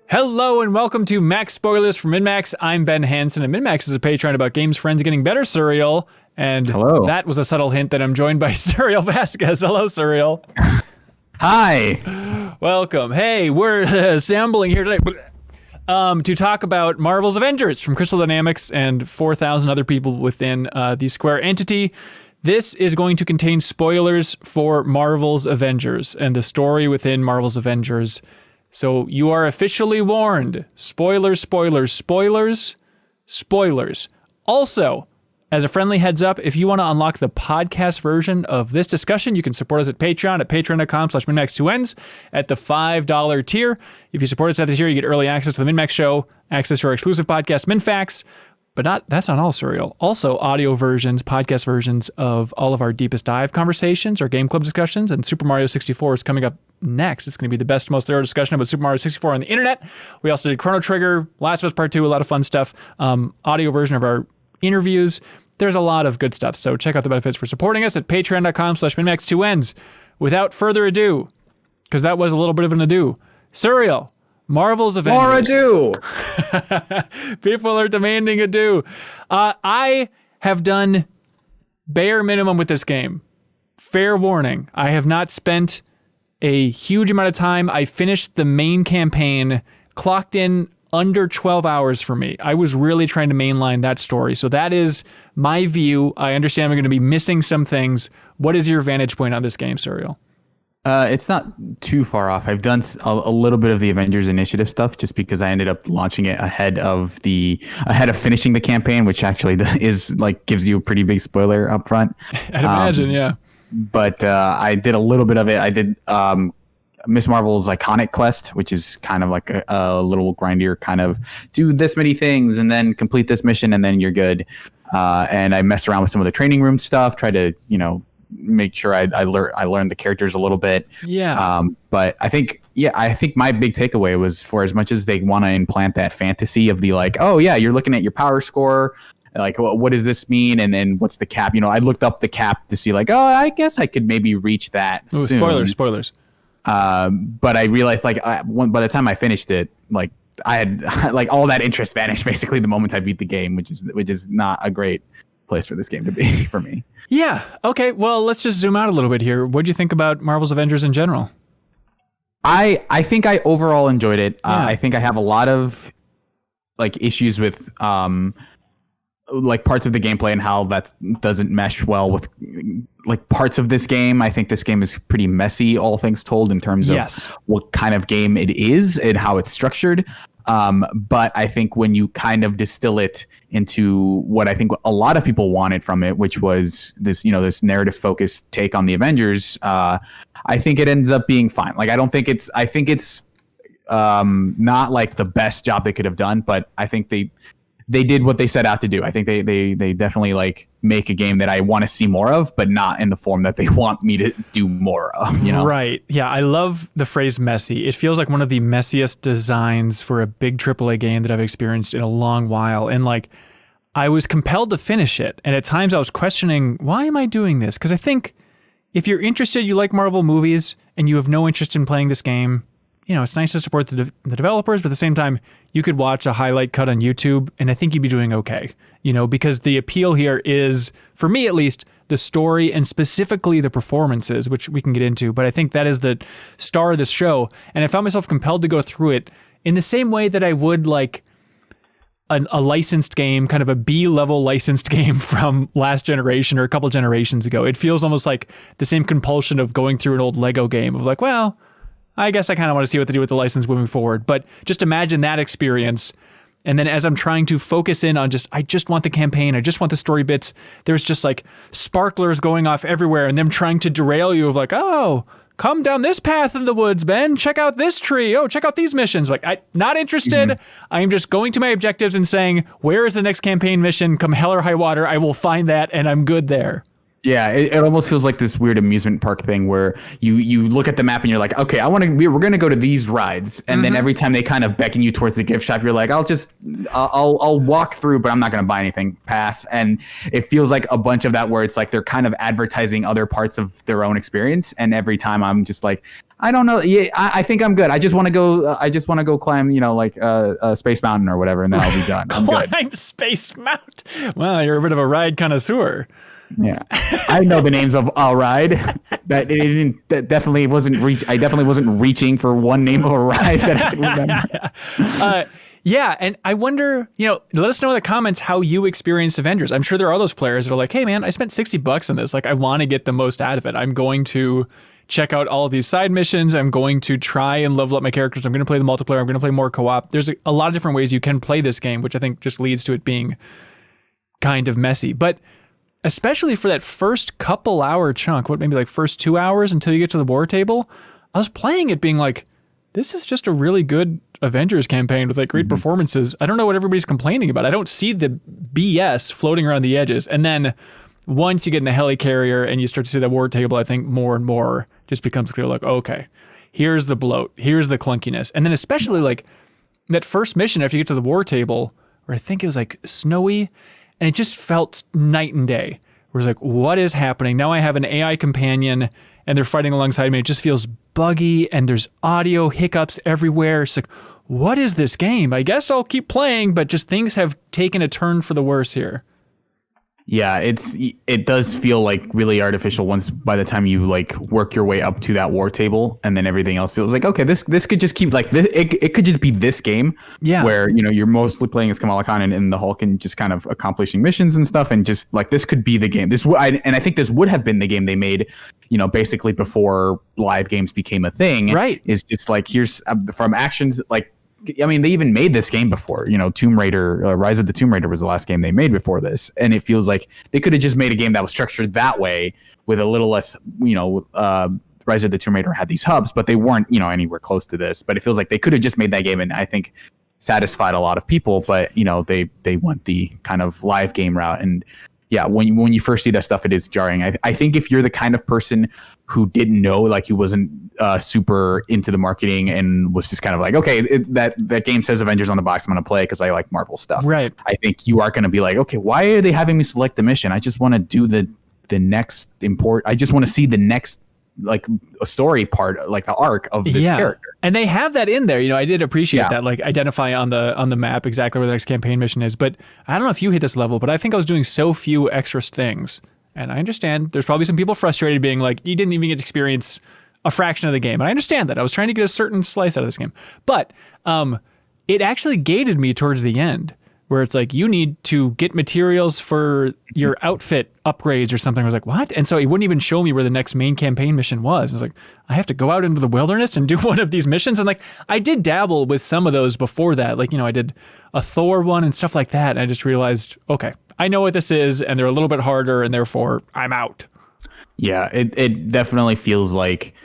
Hello and welcome to Max Spoilers from MinnMax. I'm Ben Hansen, and MinnMax is a Patreon about games, friends, getting better, Serial. And hello. That was a subtle hint that I'm joined by Serial Vasquez. Hello, Serial. Hi. Welcome. Hey, we're assembling here today to talk about Marvel's Avengers from Crystal Dynamics and 4,000 other people within the Square entity. This is going to contain spoilers for Marvel's Avengers and the story within Marvel's Avengers. So you are officially warned. Spoilers, spoilers, spoilers, spoilers. Also, as a friendly heads up, if you want to unlock the podcast version of this discussion, you can support us at Patreon at patreon.com/MinnMax2Ns at the $5 tier. If you support us at the tier, you get early access to the MinnMax show, access to our exclusive podcast, MinnFacts. But that's not all, Serial. Also, audio versions, podcast versions of all of our Deepest Dive conversations, our Game Club discussions, and Super Mario 64 is coming up next. It's going to be the best, most thorough discussion about Super Mario 64 on the internet. We also did Chrono Trigger, Last of Us Part 2, a lot of fun stuff. Audio version of our interviews. There's a lot of good stuff. So check out the benefits for supporting us at patreon.com/MinnMax2Ns. Without further ado, because that was a little bit of an ado, Serial. Marvel's Avengers. More ado. People are demanding ado. I have done bare minimum with this game. Fair warning. I have not spent a huge amount of time. I finished the main campaign, clocked in under 12 hours for me. I was really trying to mainline that story. So that is my view. I understand I'm going to be missing some things. What is your vantage point on this game, Serial? It's not too far off. I've done a little bit of the Avengers Initiative stuff just because I ended up launching it ahead of finishing the campaign, which actually is gives you a pretty big spoiler up front. I'd imagine, yeah. But I did a little bit of it. I did Miss Marvel's Iconic Quest, which is kind of like a little grindier kind of do this many things and then complete this mission and then you're good. And I messed around with some of the training room stuff, try to, make sure I learned the characters a little bit. Yeah. But I think my big takeaway was, for as much as they want to implant that fantasy of the oh yeah, you're looking at your power score, what does this mean? And then what's the cap? I looked up the cap to see I guess I could maybe reach that. Ooh, soon. Spoilers. But I realized by the time I finished it, I had all that interest vanished basically the moment I beat the game, which is not a great place for this game to be for me. Yeah. Okay. Well, let's just zoom out a little bit here. What do you think about Marvel's Avengers in general? I think I overall enjoyed it. Yeah. I think I have a lot of issues with parts of the gameplay and how that doesn't mesh well with parts of this game. I think this game is pretty messy, all things told, in terms of what kind of game it is and how it's structured. But I think when you kind of distill it into what I think a lot of people wanted from it, which was this, this narrative focused take on the Avengers, I think it ends up being fine. I think it's not the best job they could have done, but I think they did what they set out to do. I think they definitely make a game that I want to see more of, but not in the form that they want me to do more of. Right. Yeah. I love the phrase messy. It feels like one of the messiest designs for a big AAA game that I've experienced in a long while. And I was compelled to finish it. And at times I was questioning, why am I doing this? Because I think if you're interested, you like Marvel movies and you have no interest in playing this game, it's nice to support the developers, but at the same time, you could watch a highlight cut on YouTube, and I think you'd be doing okay. Because the appeal here is, for me at least, the story and specifically the performances, which we can get into. But I think that is the star of this show, and I found myself compelled to go through it in the same way that I would a licensed game, kind of a B-level licensed game from last generation or a couple generations ago. It feels almost like the same compulsion of going through an old Lego game of well, I guess I kind of want to see what they do with the license moving forward. But just imagine that experience. And then as I'm trying to focus in on I just want the campaign, I just want the story bits, there's just sparklers going off everywhere and them trying to derail you of oh, come down this path in the woods, Ben. Check out this tree. Oh, check out these missions. I'm not interested. Mm-hmm. I am just going to my objectives and saying, where is the next campaign mission? Come hell or high water, I will find that and I'm good there. Yeah, it almost feels like this weird amusement park thing where you look at the map and you're like, okay, we're gonna go to these rides, and then every time they kind of beckon you towards the gift shop, you're like, I'll walk through, but I'm not gonna buy anything. Pass. And it feels like a bunch of that where it's they're kind of advertising other parts of their own experience, and every time I'm just I don't know. Yeah, I think I'm good. I just want to go. I just want to go climb, like Space Mountain or whatever, and then I'll be done. I'm good. Climb Space Mountain. Wow, you're a bit of a ride connoisseur. Yeah, I know the names of a ride. That definitely wasn't reach. I definitely wasn't reaching for one name of a ride that I can remember. Yeah, and I wonder, let us know in the comments how you experienced Avengers. I'm sure there are those players that are like, hey man, I spent $60 on this. Like, I want to get the most out of it. I'm going to check out all of these side missions. I'm going to try and level up my characters. I'm going to play the multiplayer. I'm going to play more co-op. There's a lot of different ways you can play this game, which I think just leads to it being kind of messy. But especially for that first couple hour chunk, maybe like first 2 hours until you get to the war table, I was playing it being like, this is just a really good Avengers campaign with like great performances. I don't know what everybody's complaining about. I don't see the BS floating around the edges. And then once you get in the helicarrier and you start to see the war table, I think more and more just becomes clear, like, okay, here's the bloat, here's the clunkiness. And then especially like that first mission after you get to the war table, where I think it was like snowy, and it just felt night and day. Where it's like, what is happening? Now I have an AI companion and they're fighting alongside me. It just feels buggy and there's audio hiccups everywhere. It's like, what is this game? I guess I'll keep playing, but just things have taken a turn for the worse here. Yeah, it does feel like really artificial once by the time you like work your way up to that war table, and then everything else feels like, okay, this could just keep like this. It could just be this game, where you're mostly playing as Kamala Khan and the Hulk and just kind of accomplishing missions and stuff, and just like this could be the game. I think this would have been the game they made, basically before live games became a thing. Right? Is just like here's from actions like. I mean, they even made this game before, Tomb Raider, Rise of the Tomb Raider was the last game they made before this. And it feels like they could have just made a game that was structured that way with a little less, Rise of the Tomb Raider had these hubs, but they weren't, anywhere close to this. But it feels like they could have just made that game and I think satisfied a lot of people. But, they went the kind of live game route. And yeah, when you first see that stuff, it is jarring. I think if you're the kind of person who didn't know, like who wasn't super into the marketing and was just kind of like, okay, that game says Avengers on the box, I'm going to play because I like Marvel stuff. Right. I think you are going to be like, okay, why are they having me select the mission? I just want to do the next I just want to see the next like a story part, like the arc of this character. And they have that in there. I did appreciate that, like identify on the map exactly where the next campaign mission is. But I don't know if you hit this level, but I think I was doing so few extra things. And I understand there's probably some people frustrated being like, you didn't even get to experience a fraction of the game. And I understand that. I was trying to get a certain slice out of this game. But it actually gated me towards the end, where it's like, you need to get materials for your outfit upgrades or something. I was like, what? And so it wouldn't even show me where the next main campaign mission was. I was like, I have to go out into the wilderness and do one of these missions. And like, I did dabble with some of those before that. Like, I did a Thor one and stuff like that. And I just realized, okay, I know what this is, and they're a little bit harder, and therefore I'm out. Yeah, it definitely feels like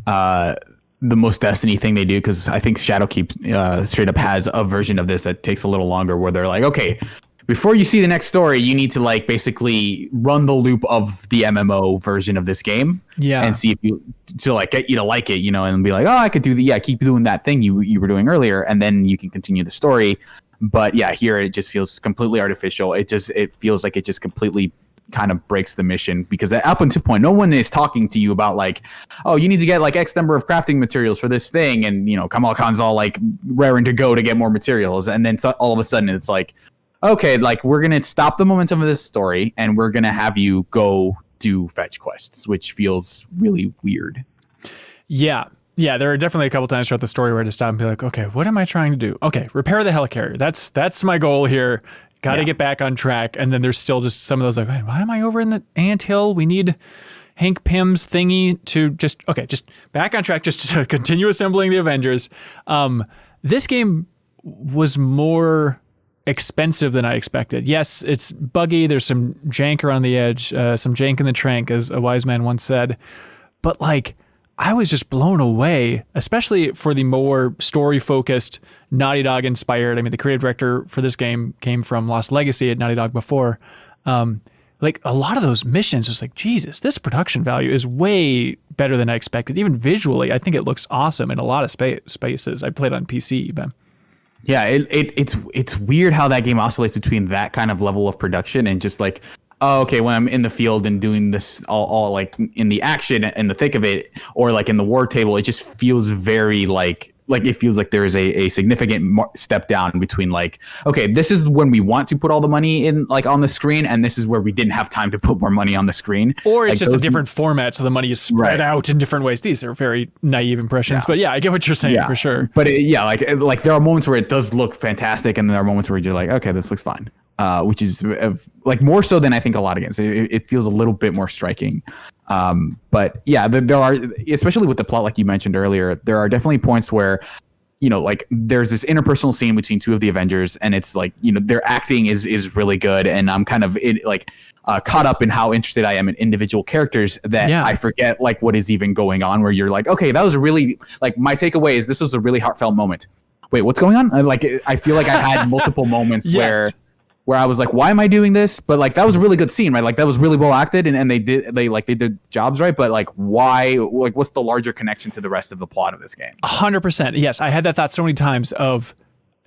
the most Destiny thing they do, because I think Shadowkeep straight up has a version of this that takes a little longer, where they're like, okay, before you see the next story, you need to like basically run the loop of the MMO version of this game, and see if you to like get you to like it, and be like, oh, I could do keep doing that thing you were doing earlier, and then you can continue the story. But yeah, here it just feels completely artificial. It feels like it just completely kind of breaks the mission, because up until point, no one is talking to you about like, oh, you need to get like X number of crafting materials for this thing, and Kamala Khan's all like raring to go to get more materials, and then all of a sudden it's like, okay, like we're gonna stop the momentum of this story and we're gonna have you go do fetch quests, which feels really weird. Yeah, there are definitely a couple times throughout the story where I had to stop and be like, okay, what am I trying to do? Okay, repair the helicarrier. That's my goal here. Got to get back on track. And then there's still just some of those like, why am I over in the anthill? We need Hank Pym's thingy to just back on track, just to continue assembling the Avengers. This game was more expensive than I expected. Yes, it's buggy. There's some jank around the edge, some jank in the trank, as a wise man once said. But like, I was just blown away, especially for the more story-focused, Naughty Dog-inspired. I mean, the creative director for this game came from Lost Legacy at Naughty Dog before. Like, a lot of those missions, was like, Jesus, this production value is way better than I expected. Even visually, I think it looks awesome in a lot of spaces. I played on PC, but... Yeah, it's weird how that game oscillates between that kind of level of production and just like oh, okay, when I'm in the field and doing this all like in the action and the thick of it, or like in the war table, it just feels very like it feels like there is a significant step down between like, okay, this is when we want to put all the money in like on the screen, and this is where we didn't have time to put more money on the screen. Or it's like just a different format, so the money is spread out in different ways. These are very naive impressions, but yeah, I get what you're saying for sure. But like there are moments where it does look fantastic, and there are moments where you're like, okay, this looks fine. Which is like more so than I think a lot of games. It feels a little bit more striking. But yeah, there are, especially with the plot, like you mentioned earlier, there are definitely points where, like there's this interpersonal scene between two of the Avengers, and it's like, their acting is really good, and I'm kind of caught up in how interested I am in individual characters that I forget like what is even going on. Where you're like, okay, that was a really like my takeaway is this was a really heartfelt moment. Wait, what's going on? I feel like I had multiple moments where I was like, why am I doing this? But like, that was a really good scene, right? Like that was really well acted, and they did jobs right. But like, why, like, what's the larger connection to the rest of the plot of this game? 100%. Yes. I had that thought so many times of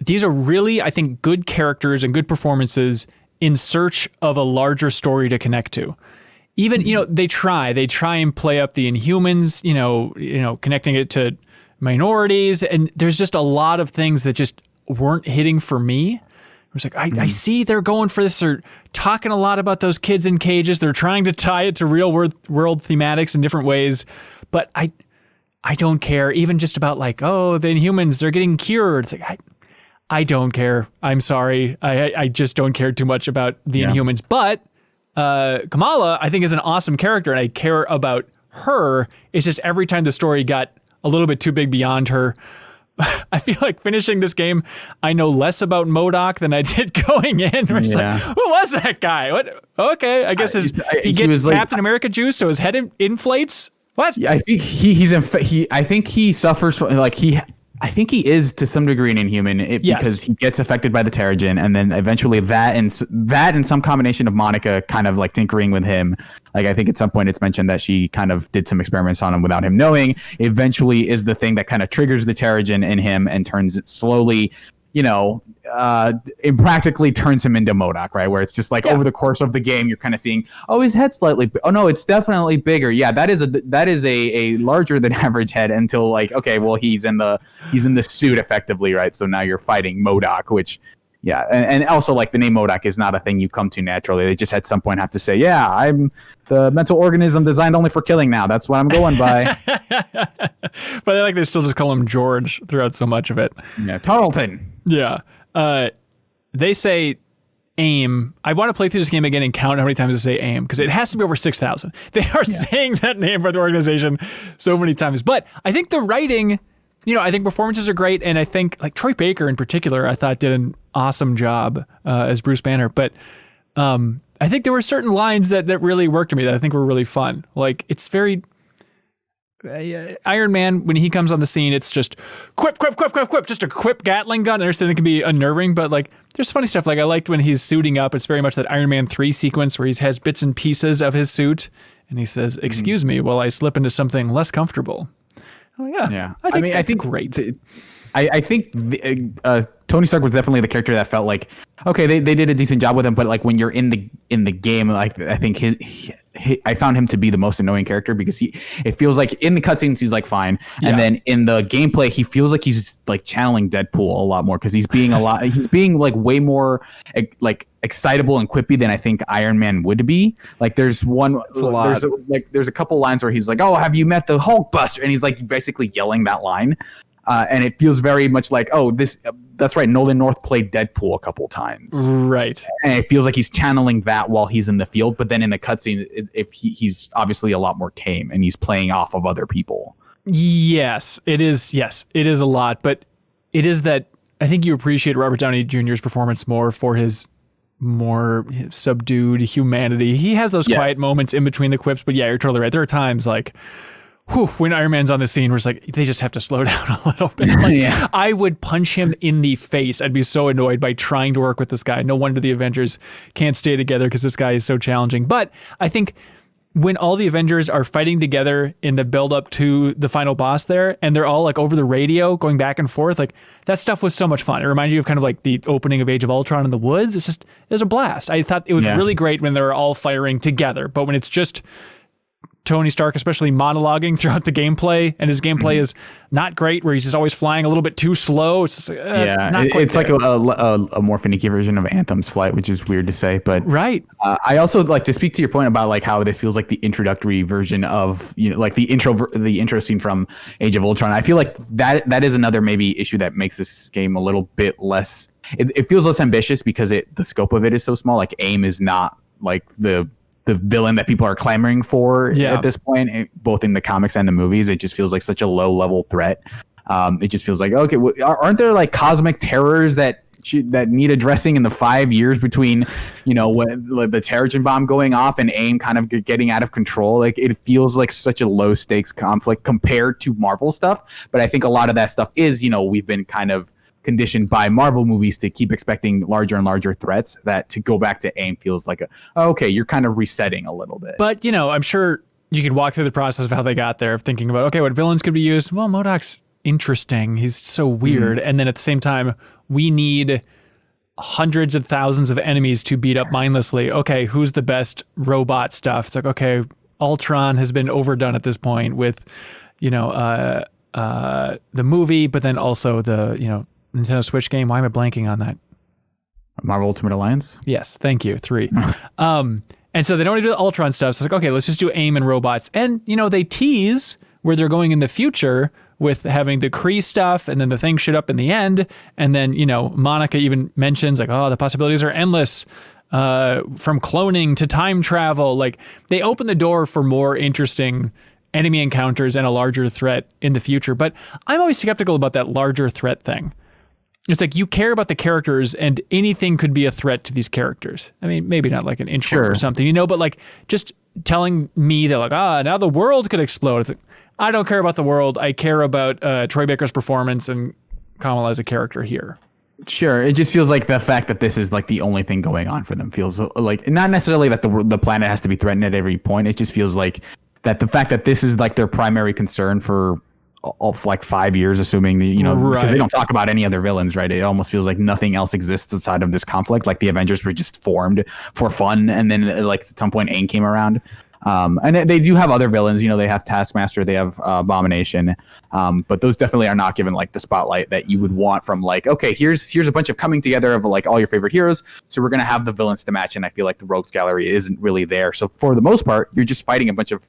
these are really, I think, good characters and good performances in search of a larger story to connect to. Even, they try and play up the Inhumans, connecting it to minorities. And there's just a lot of things that just weren't hitting for me. I was like, I see they're going for this. They're talking a lot about those kids in cages. They're trying to tie it to real world thematics in different ways. But I don't care. Even just about like, oh, the Inhumans, they're getting cured. It's like, I don't care. I'm sorry. I just don't care too much about the Inhumans. But Kamala, I think, is an awesome character, and I care about her. It's just every time the story got a little bit too big beyond her, I feel like finishing this game, I know less about MODOK than I did going in. Where it's like, who was that guy? What? Okay, I guess he gets Captain America juice, so his head inflates. What? Yeah, I think I think he suffers from I think he is to some degree an Inhuman because he gets affected by the Terrigen, and then eventually that and some combination of Monica kind of like tinkering with him. Like I think at some point it's mentioned that she kind of did some experiments on him without him knowing. Eventually is the thing that kind of triggers the Terrigen in him and turns it slowly, it practically turns him into MODOK, right? Where it's just like over the course of the game, you're kind of seeing, oh, his head's slightly, oh no, it's definitely bigger. Yeah, that is a larger than average head until like, okay, well he's in the suit effectively, right? So now you're fighting MODOK, which and also like the name MODOK is not a thing you come to naturally. They just at some point have to say, I'm the mental organism designed only for killing now. That's what I'm going by. But they still just call him George throughout so much of it. Yeah, Tarleton. Yeah. They say AIM. I want to play through this game again and count how many times they say AIM, because it has to be over 6,000. They are saying that name for the organization so many times. But I think the writing, I think performances are great. And I think like Troy Baker in particular, I thought did an awesome job as Bruce Banner. But I think there were certain lines that really worked for me that I think were really fun. Like it's very... Iron Man, when he comes on the scene, it's just quip, just a quip Gatling gun. I understand it can be unnerving, but like there's funny stuff. Like I liked when he's suiting up, it's very much that Iron Man 3 sequence where he has bits and pieces of his suit and he says, excuse me while I slip into something less comfortable. Oh yeah. I think great. I think Tony Stark was definitely the character that felt like, okay, they did a decent job with him, but like when you're in the game, like I think I found him to be the most annoying character because it feels like in the cutscenes he's like fine, and then in the gameplay he feels like he's like channeling Deadpool a lot more because he's being like way more like excitable and quippy than I think Iron Man would be. Like there's a couple lines where he's like, oh, have you met the Hulkbuster? And he's like basically yelling that line. And it feels very much like, oh, that's right, Nolan North played Deadpool a couple times. Right. And it feels like he's channeling that while he's in the field, but then in the cutscene, he's obviously a lot more tame, and he's playing off of other people. Yes, it is. Yes, it is a lot, but it is that I think you appreciate Robert Downey Jr.'s performance more for his more subdued humanity. He has those quiet moments in between the quips, but yeah, you're totally right. There are times like, when Iron Man's on the scene, where it's like, they just have to slow down a little bit. Like, I would punch him in the face. I'd be so annoyed by trying to work with this guy. No wonder the Avengers can't stay together because this guy is so challenging. But I think when all the Avengers are fighting together in the build up to the final boss there, and they're all like over the radio going back and forth, like that stuff was so much fun. It reminded you of kind of like the opening of Age of Ultron in the woods. It was a blast. I thought it was really great when they were all firing together, but when it's just Tony Stark, especially monologuing throughout the gameplay, and his gameplay is not great, where he's just always flying a little bit too slow. It's just, it's like a more finicky version of Anthem's flight, which is weird to say, but right. I also like to speak to your point about like how this feels like the introductory version of like the intro scene from Age of Ultron. I feel like that is another maybe issue that makes this game a little bit less. It feels less ambitious because the scope of it is so small. Like AIM is not like the villain that people are clamoring for at this point, both in the comics and the movies. It just feels like such a low level threat. It just feels like, okay, aren't there like cosmic terrors that need addressing in the 5 years between, when the Terrigen bomb going off and AIM kind of getting out of control? Like it feels like such a low stakes conflict compared to Marvel stuff. But I think a lot of that stuff is, we've been kind of conditioned by Marvel movies to keep expecting larger and larger threats, that to go back to AIM feels like okay, you're kind of resetting a little bit. But, I'm sure you could walk through the process of how they got there, of thinking about, okay, what villains could be used? Well, MODOK's interesting. He's so weird. And then at the same time, we need hundreds of thousands of enemies to beat up mindlessly. Okay, who's the best robot stuff? It's like, okay, Ultron has been overdone at this point with, the movie, but then also the, Nintendo Switch game. Why am I blanking on that? Marvel Ultimate Alliance? Yes, thank you. 3. And so they don't want to do the Ultron stuff. So it's like, okay, let's just do AIM and robots. And, they tease where they're going in the future with having the Kree stuff, and then the thing shit up in the end. And then, Monica even mentions like, oh, the possibilities are endless, from cloning to time travel. Like they open the door for more interesting enemy encounters and a larger threat in the future. But I'm always skeptical about that larger threat thing. It's like you care about the characters and anything could be a threat to these characters. I mean, maybe not like an intro or something, but like just telling me that like, now the world could explode. It's like, I don't care about the world. I care about Troy Baker's performance and Kamala as a character here. Sure. It just feels like the fact that this is like the only thing going on for them feels like, not necessarily that the planet has to be threatened at every point. It just feels like that the fact that this is like their primary concern for like 5 years, assuming because they don't talk about any other villains, right? It almost feels like nothing else exists outside of this conflict. Like the Avengers were just formed for fun, and then like at some point AIM came around. And they do have other villains, they have Taskmaster, they have Abomination, but those definitely are not given like the spotlight that you would want from like, okay, here's a bunch of coming together of like all your favorite heroes, so we're gonna have the villains to match. And I feel like the Rogues Gallery isn't really there. So for the most part, you're just fighting a bunch of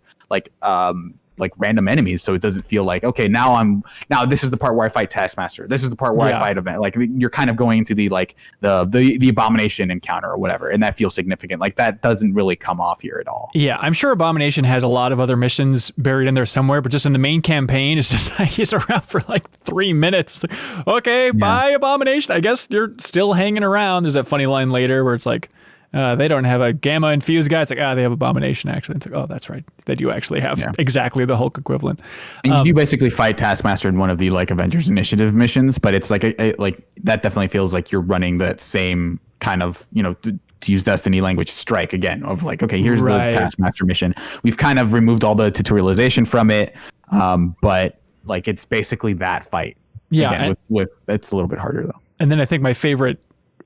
like random enemies, so it doesn't feel like, okay, now this is the part where I fight Taskmaster, this is the part where I fight Event. Like you're kind of going into the like the Abomination encounter or whatever, and that feels significant. Like that doesn't really come off here at all. Yeah, I'm sure Abomination has a lot of other missions buried in there somewhere, but just in the main campaign, it's just like he's around for like 3 minutes. Okay, bye Abomination. I guess you're still hanging around. There's that funny line later where it's like, they don't have a gamma infused guy. It's like, they have Abomination actually. It's like, oh, that's right. They do actually have exactly the Hulk equivalent. And you do basically fight Taskmaster in one of the like Avengers Initiative missions, but it's like like that definitely feels like you're running that same kind of, to use Destiny language, strike again of like, okay, here's the Taskmaster mission. We've kind of removed all the tutorialization from it, but like it's basically that fight. Yeah, again, with it's a little bit harder though. And then I think my favorite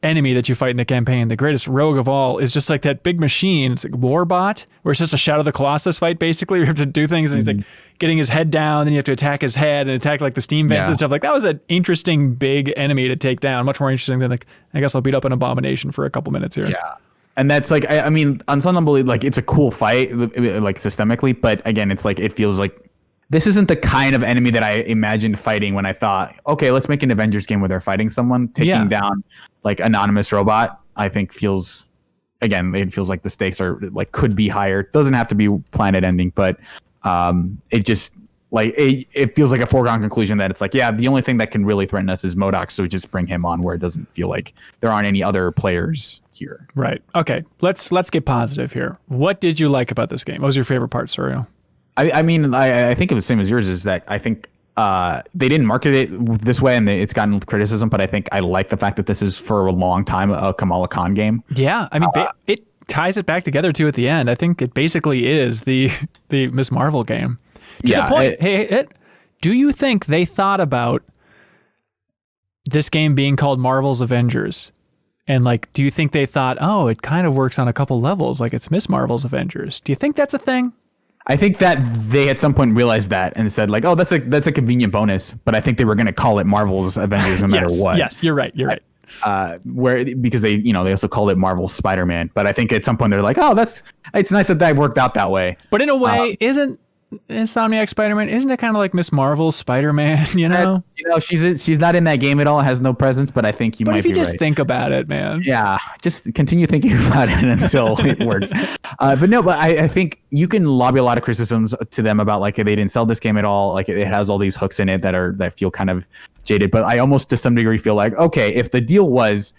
enemy that you fight in the campaign, the greatest rogue of all, is just like that big machine. It's like Warbot, where it's just a Shadow of the Colossus fight basically. You have to do things and he's like getting his head down, then you have to attack his head and attack like the steam vents and stuff. Like that was an interesting big enemy to take down, much more interesting than like, I guess I'll beat up an Abomination for a couple minutes here. Yeah. And that's like, I mean, on some level, like it's a cool fight, like systemically, but again, it's like, it feels like this isn't the kind of enemy that I imagined fighting when I thought, okay, let's make an Avengers game where they're fighting someone, taking down like anonymous robot. I think feels, again, it feels like the stakes are like could be higher. It doesn't have to be planet ending, but it just like it feels like a foregone conclusion that it's like, the only thing that can really threaten us is MODOK, so just bring him on, where it doesn't feel like there aren't any other players here. Right. Okay. Let's get positive here. What did you like about this game? What was your favorite part, Suriel? I mean, I think it was the same as yours, is that I think they didn't market it this way and it's gotten criticism, but I think I like the fact that this is for a long time a Kamala Khan game. Yeah, I mean, ties it back together too at the end. I think it basically is the Miss Marvel game. To the point, do you think they thought about this game being called Marvel's Avengers? And like, do you think they thought, oh, it kind of works on a couple levels, like it's Miss Marvel's Avengers? Do you think that's a thing? I think that they at some point realized that and said like, oh, that's a convenient bonus. But I think they were going to call it Marvel's Avengers no matter what. Yes, you're right. You're right. Because they also called it Marvel's Spider-Man. But I think at some point they're like, oh, it's nice that worked out that way. But in a way, isn't Insomniac Spider-Man, isn't it kind of like Miss Marvel's Spider-Man, you know? She's not in that game at all, has no presence, but I think you might be right. But if you just think about it, man. Yeah, just continue thinking about it until it works. But I think you can lobby a lot of criticisms to them about like they didn't sell this game at all. Like it has all these hooks in it that feel kind of jaded. But I almost to some degree feel like, okay, if the deal was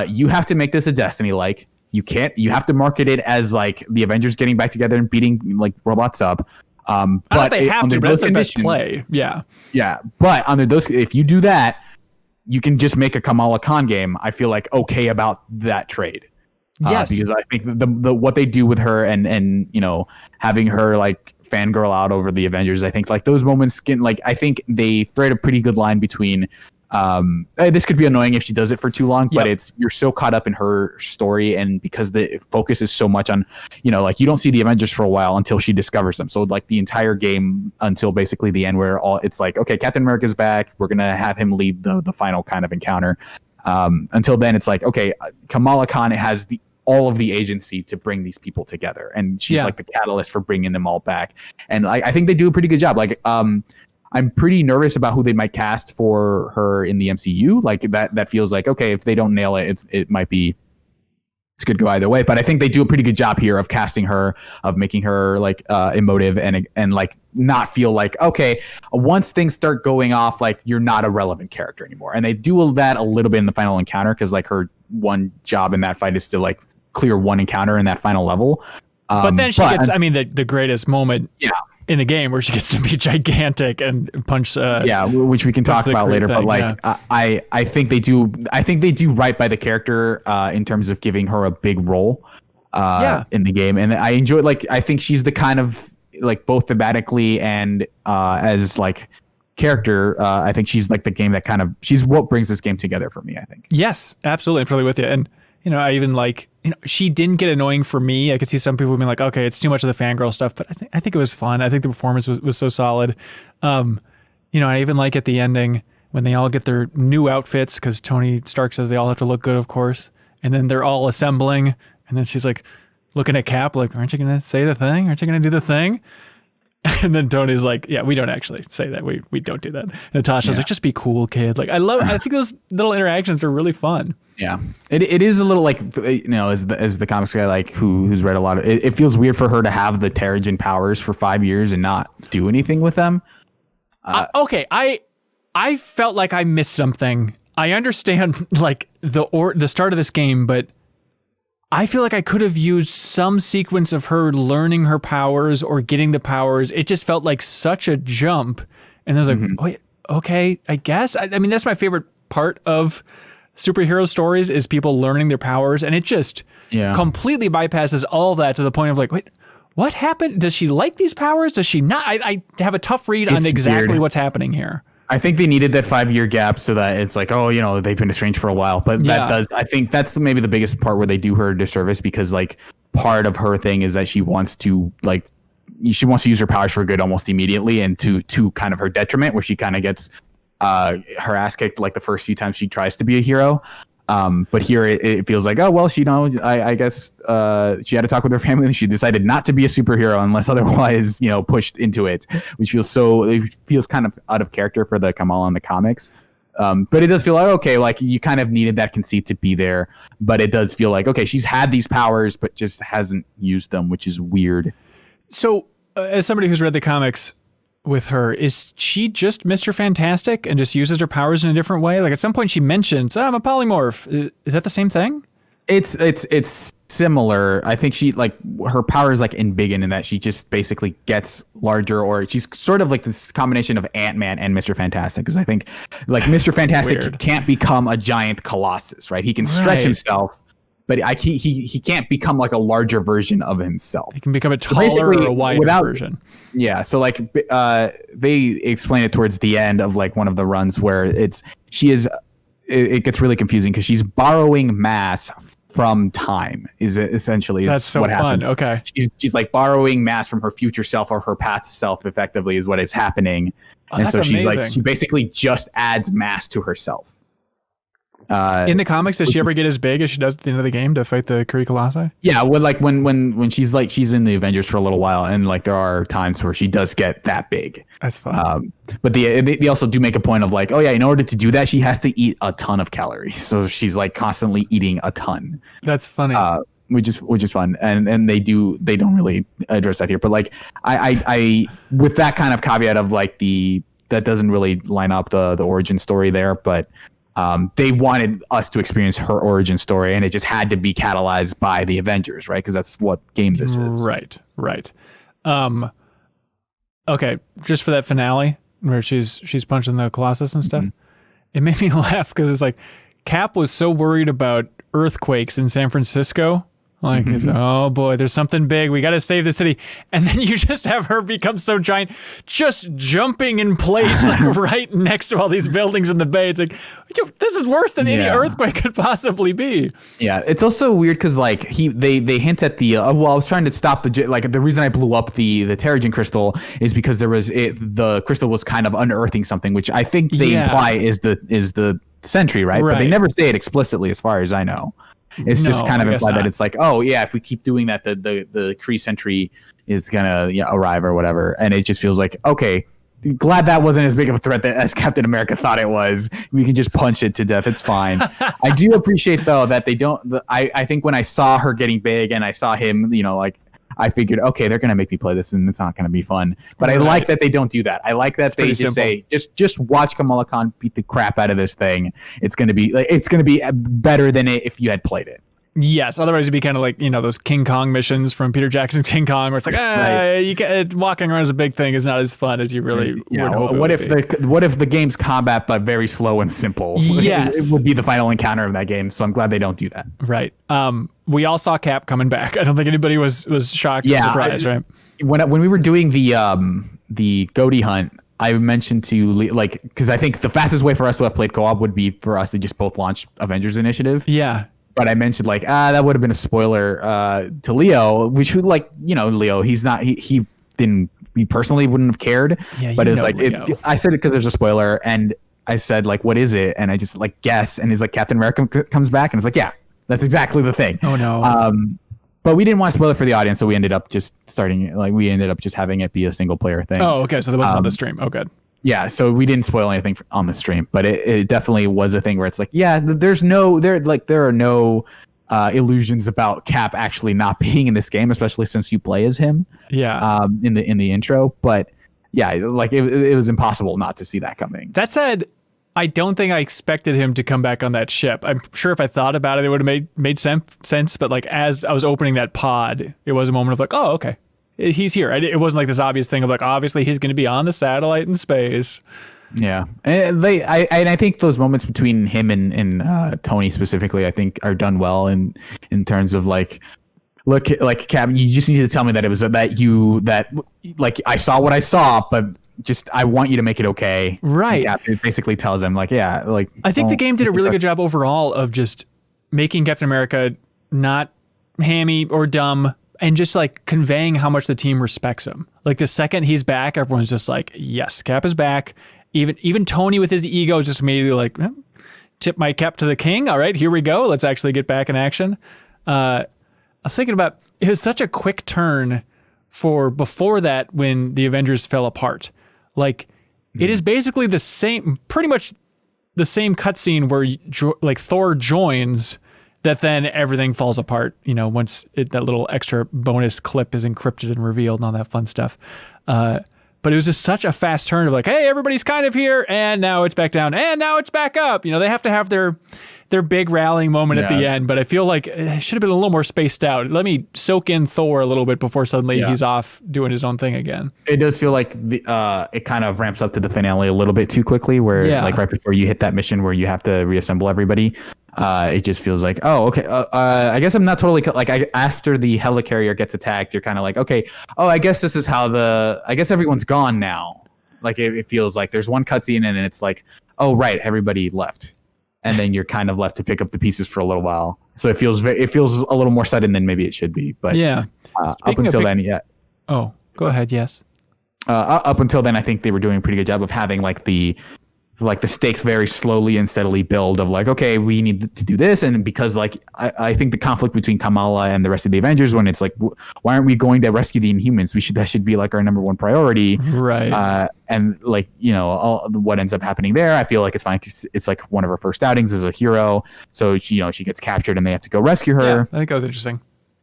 you have to make this a Destiny-like, you have to market it as like the Avengers getting back together and beating like robots up. I don't know if they have to, but that's their best play. Yeah. Yeah. But under those, if you do that, you can just make a Kamala Khan game. I feel like okay about that trade. Yes. Because I think the what they do with her and having her like fangirl out over the Avengers, I think like those moments I think they thread a pretty good line between this could be annoying if she does it for too long, but you're so caught up in her story, and because the focus is so much on, like you don't see the Avengers for a while until she discovers them. So like the entire game until basically the end where it's like, okay, Captain America's back. We're going to have him lead the final kind of encounter. Until then it's like, okay, Kamala Khan has all of the agency to bring these people together. And she's like the catalyst for bringing them all back. And I think they do a pretty good job. Like, I'm pretty nervous about who they might cast for her in the MCU. Like that feels like, okay, if they don't nail it, it could go either way. But I think they do a pretty good job here of casting her, of making her like emotive and like not feel like, okay, once things start going off, like you're not a relevant character anymore. And they do that a little bit in the final encounter because like her one job in that fight is to like clear one encounter in that final level. But then she gets, the greatest moment. Yeah. In the game where she gets to be gigantic and punch which we can talk about later, but like I think they do right by the character in terms of giving her a big role in the game, and I enjoy I think she's the kind of like both thematically and as like character, I think she's like the game that kind of she's what brings this game together for me, I think. Yes, absolutely. I'm totally with you. And I even like, she didn't get annoying for me. I could see some people being like, okay, it's too much of the fangirl stuff, but I think it was fun. I think the performance was so solid. I even like at the ending when they all get their new outfits, because Tony Stark says they all have to look good, of course. And then they're all assembling. And then she's like looking at Cap, like, aren't you going to say the thing? Aren't you going to do the thing? And then Tony's like, yeah, we don't actually say that. We don't do that. And Natasha's like, just be cool, kid. Like, I think those little interactions are really fun. Yeah, it is a little like, as the comics guy, like who's read a lot of it feels weird for her to have the Terrigen powers for 5 years and not do anything with them. Okay, I felt like I missed something. I understand like the start of this game, but I feel like I could have used some sequence of her learning her powers or getting the powers. It just felt like such a jump. And I was like, wait, okay, I guess. I mean, that's my favorite part of superhero stories is people learning their powers. And it just completely bypasses all that to the point of like, wait, what happened? Does she like these powers? Does she not? I have a tough read on exactly weird. What's happening here. I think they needed that 5-year gap so that it's like, oh, they've been estranged for a while. But I think that's maybe the biggest part where they do her a disservice, because like part of her thing is that she wants to use her powers for good almost immediately, and to kind of her detriment, where she kind of gets her ass kicked like the first few times she tries to be a hero. But here it feels like, oh, well, I guess she had to talk with her family and she decided not to be a superhero unless otherwise, pushed into it, which feels kind of out of character for the Kamala in the comics. But it does feel like, okay, like you kind of needed that conceit to be there, but it does feel like, okay, she's had these powers, but just hasn't used them, which is weird. So as somebody who's read the comics with her, is she just Mr. Fantastic and just uses her powers in a different way? Like at some point she mentions, I'm a polymorph. Is that the same thing? It's similar. I think she like her power is like embiggen in that she just basically gets larger, or she's sort of like this combination of Ant-Man and Mr. Fantastic. Because I think like Mr. Fantastic can't become a giant colossus, right? He can stretch himself, but he can't become like a larger version of himself. He can become a taller or a wider version. Yeah, so like they explain it towards the end of like one of the runs where it gets really confusing because she's borrowing mass from time That's so what fun. happens. Okay. She's like borrowing mass from her future self or her past self effectively is what is happening. Oh, and so that's she's amazing. like, she basically just adds mass to herself. In the comics, does she ever get as big as she does at the end of the game to fight the Kree Colossi? Yeah, when she's in the Avengers for a little while, and like there are times where she does get that big. That's fun. But they also do make a point of like, oh yeah, in order to do that, she has to eat a ton of calories. So she's like constantly eating a ton. That's funny. Which is fun, and they don't really address that here. But like I with that kind of caveat of like that doesn't really line up the origin story there, but. They wanted us to experience her origin story, and it just had to be catalyzed by the Avengers, right? Because that's what game this is. Right. Okay, just for that finale where she's punching the Colossus and stuff, it made me laugh because it's like Cap was so worried about earthquakes in San Francisco. Like, oh boy, there's something big. We got to save the city. And then you just have her become so giant, just jumping in place, like right next to all these buildings in the bay. It's like, this is worse than any earthquake could possibly be. Yeah, it's also weird because like they hint at the I was trying to stop the reason I blew up the Terrigen crystal is because the crystal was kind of unearthing something, which I think they imply is the sentry, right? But they never say it explicitly, as far as I know. It's just kind of implied that it's like, oh yeah, if we keep doing that, the Kree sentry is gonna arrive or whatever, and it just feels like, okay, glad that wasn't as big of a threat as Captain America thought it was. We can just punch it to death. It's fine. I do appreciate though that they don't. I think when I saw her getting big and I saw him, like. I figured, okay, they're gonna make me play this, and it's not gonna be fun. But I like that they don't do that. I like that they just say, just watch Kamala Khan beat the crap out of this thing. It's gonna be better than if you had played it. Yes, otherwise it'd be kind of like those King Kong missions from Peter Jackson's King Kong, where it's like walking around as a big thing is not as fun as you really would hope. What if the game's combat but very slow and simple? Yes, it would be the final encounter of that game. So I'm glad they don't do that. Right. We all saw Cap coming back. I don't think anybody was shocked or surprised, right? When we were doing the Goaty hunt, I mentioned to because I think the fastest way for us to have played co-op would be for us to just both launch Avengers Initiative. Yeah. But I mentioned that would have been a spoiler to Leo, which would Leo. He's not. He personally wouldn't have cared. Yeah, but it's I said it because there's a spoiler, and I said what is it? And I just guess, and he's like Captain America comes back, and it's like that's exactly the thing. Oh no. But we didn't want to spoil it for the audience, so we ended up just having it be a single player thing. Oh, okay. So that wasn't on the stream. Oh, good. Yeah, so we didn't spoil anything on the stream, but it definitely was a thing where it's like, there are no illusions about Cap actually not being in this game, especially since you play as him. Yeah. In the intro, but it was impossible not to see that coming. That said, I don't think I expected him to come back on that ship. I'm sure if I thought about it, it would have made sense. But as I was opening that pod, it was a moment of oh, okay. He's here. It wasn't like this obvious thing of obviously he's going to be on the satellite in space. Yeah, and I think those moments between him and Tony specifically, I think, are done well in terms of look, Cap, you just need to tell me that it was that I saw what I saw, but just I want you to make it okay. Right. Cap basically tells him I think the game did a really good job overall of just making Captain America not hammy or dumb. And just conveying how much the team respects him. The second he's back, everyone's just yes, Cap is back. Even Tony with his ego just immediately tip my cap to the king. All right, here we go. Let's actually get back in action. I was thinking about it was such a quick turn for before that when the Avengers fell apart. It is basically pretty much the same cutscene where Thor joins. That then everything falls apart, once that little extra bonus clip is encrypted and revealed and all that fun stuff. But it was just such a fast turn of hey, everybody's kind of here, and now it's back down, and now it's back up. They have to have their big rallying moment at the end, but I feel like it should have been a little more spaced out. Let me soak in Thor a little bit before suddenly he's off doing his own thing again. It does feel like it kind of ramps up to the finale a little bit too quickly, where right before you hit that mission where you have to reassemble everybody. It just feels like, oh, okay. I guess I'm not totally like after the helicarrier gets attacked, you're kind of like, okay, oh, I guess this is how I guess everyone's gone now. Like it feels like there's one cutscene and then it's like, oh, right, everybody left, and then you're kind of left to pick up the pieces for a little while. So it feels a little more sudden than maybe it should be. But yeah, up until then, yeah. Oh, go ahead. Yes. Up until then, I think they were doing a pretty good job of having like the stakes very slowly and steadily build of like, okay, we need to do this. And because like, I think the conflict between Kamala and the rest of the Avengers, when it's like, why aren't we going to rescue the Inhumans? That should be like our number one priority. Right. And like, what ends up happening there, I feel like it's fine. It's like one of her first outings as a hero. So, she gets captured and they have to go rescue her. Yeah, I think that was interesting.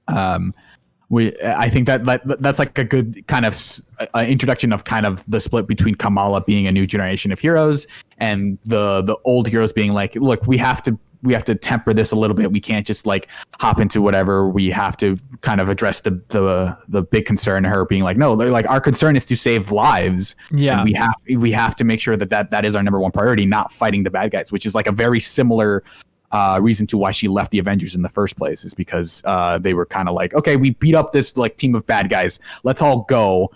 I think that's like a good kind of introduction of kind of the split between Kamala being a new generation of heroes and the old heroes being like, look, we have to temper this a little bit. We can't just like hop into whatever. We have to kind of address the big concern. Her being like, no, they're like, our concern is to save lives. Yeah, and we have to make sure that is our number one priority, not fighting the bad guys, which is like a very similar reason to why she left the Avengers in the first place, is because they were kind of like, okay, we beat up this like team of bad guys, let's all go.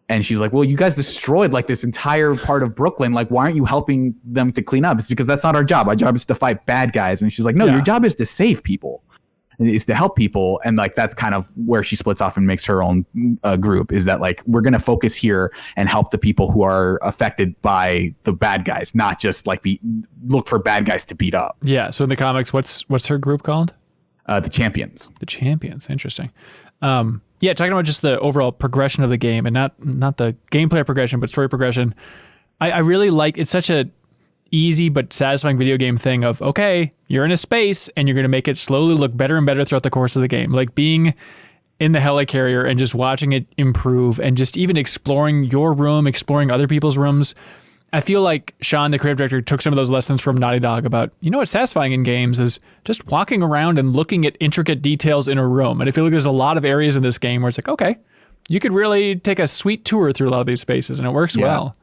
And she's like, well, you guys destroyed like this entire part of Brooklyn, like why aren't you helping them to clean up? It's because that's not our job is to fight bad guys. And she's like, no, your job is to save people, is to help people. And like that's kind of where she splits off and makes her own group, is that like, we're going to focus here and help the people who are affected by the bad guys, not just like look for bad guys to beat up. Yeah. So in the comics, what's her group called? The Champions. The Champions. Interesting. Yeah, talking about just the overall progression of the game, and not the gameplay progression, but story progression. I really like, it's such a easy but satisfying video game thing of, okay, you're in a space and you're going to make it slowly look better and better throughout the course of the game. Like being in the helicarrier and just watching it improve and just even exploring your room, exploring other people's rooms. I feel like Sean, the creative director, took some of those lessons from Naughty Dog about, what's satisfying in games is just walking around and looking at intricate details in a room. And I feel like there's a lot of areas in this game where it's like, okay, you could really take a sweet tour through a lot of these spaces and it works well.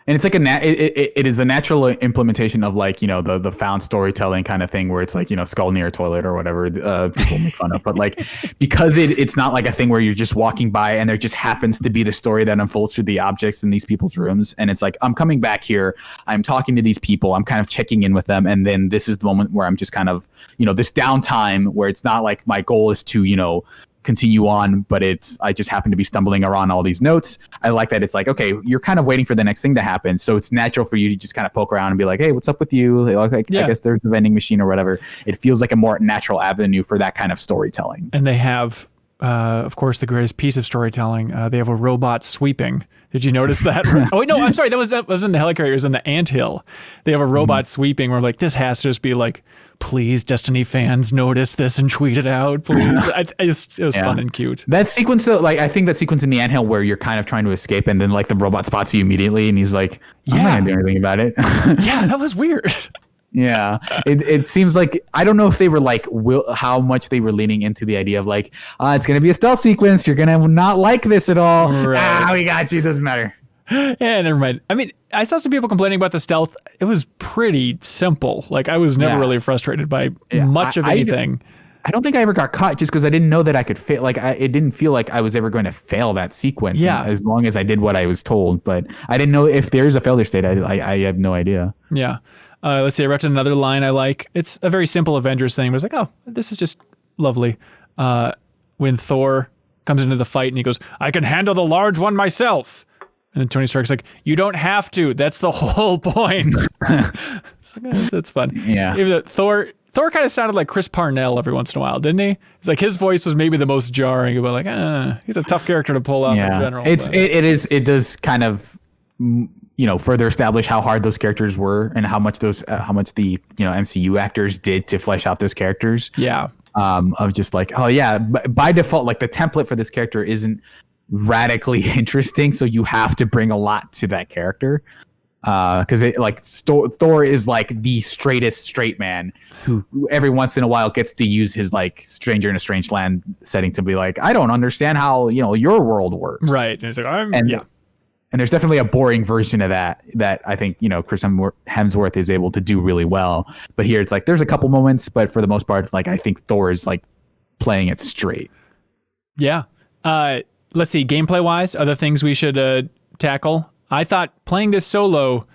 And it's like it is a natural implementation of like, the found storytelling kind of thing where it's like, skull near a toilet or whatever people make fun of. But like, because it's not like a thing where you're just walking by and there just happens to be the story that unfolds through the objects in these people's rooms. And it's like, I'm coming back here, I'm talking to these people, I'm kind of checking in with them. And then this is the moment where I'm just kind of, this downtime where it's not like my goal is to, continue on, but I just happen to be stumbling around all these notes. I like that it's like, okay, you're kind of waiting for the next thing to happen, so it's natural for you to just kind of poke around and be like, hey, what's up with you? Like, I guess there's the vending machine or whatever. It feels like a more natural avenue for that kind of storytelling. And they have of course, the greatest piece of storytelling. They have a robot sweeping. Did you notice that? Oh, wait, no, I'm sorry. That wasn't in the helicarrier. It was in the anthill. They have a robot sweeping. We're like, this has to just be like, please, Destiny fans, notice this and tweet it out, please. It was fun and cute. That sequence, though, like, I think that sequence in the anthill where you're kind of trying to escape and then like the robot spots you immediately and he's like, I'm not gonna do anything about it. Yeah, that was weird. Yeah, it seems like, I don't know if they were like, how much they were leaning into the idea of like, it's going to be a stealth sequence. You're going to not like this at all. Right. We got you. Doesn't matter. Yeah, never mind. I mean, I saw some people complaining about the stealth. It was pretty simple. Like, I was never really frustrated by much of anything. I don't think I ever got caught just because I didn't know that I could fail. Like, it didn't feel like I was ever going to fail that sequence. Yeah. As long as I did what I was told. But I didn't know if there's a failure state. I have no idea. Yeah. Let's see, I wrote another line I like. It's a very simple Avengers thing. It was like, oh, this is just lovely. When Thor comes into the fight and he goes, I can handle the large one myself. And then Tony Stark's like, you don't have to. That's the whole point. Like, that's fun. Yeah. Even Thor kind of sounded like Chris Parnell every once in a while, didn't he? It's like his voice was maybe the most jarring, but like, he's a tough character to pull off in general. It does kind of, further establish how hard those characters were and how much the MCU actors did to flesh out those characters. Yeah. Of just like, oh yeah, by default, like the template for this character isn't radically interesting, so you have to bring a lot to that character. Because Thor is like the straightest straight man who every once in a while gets to use his like stranger in a strange land setting to be like, I don't understand how your world works. Right. And he's like, And there's definitely a boring version of that I think, Chris Hemsworth is able to do really well. But here it's like there's a couple moments, but for the most part, like I think Thor is like playing it straight. Yeah. Let's see, gameplay wise, other things we should tackle. I thought playing this solo,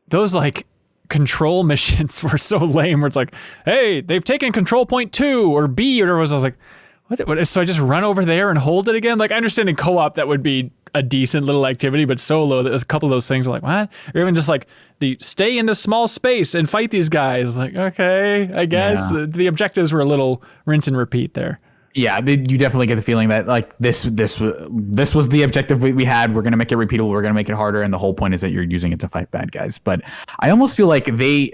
those like control missions were so lame where it's like, hey, they've taken control point 2 or B or whatever. I was like, what? So I just run over there and hold it again? Like, I understand in co-op that would be a decent little activity, but solo, there's a couple of those things were like, what? Or even just like the stay in the small space and fight these guys. Like, okay, I guess the objectives were a little rinse and repeat there. Yeah, you definitely get the feeling that like this was the objective we had. We're gonna make it repeatable. We're gonna make it harder, and the whole point is that you're using it to fight bad guys. But I almost feel like they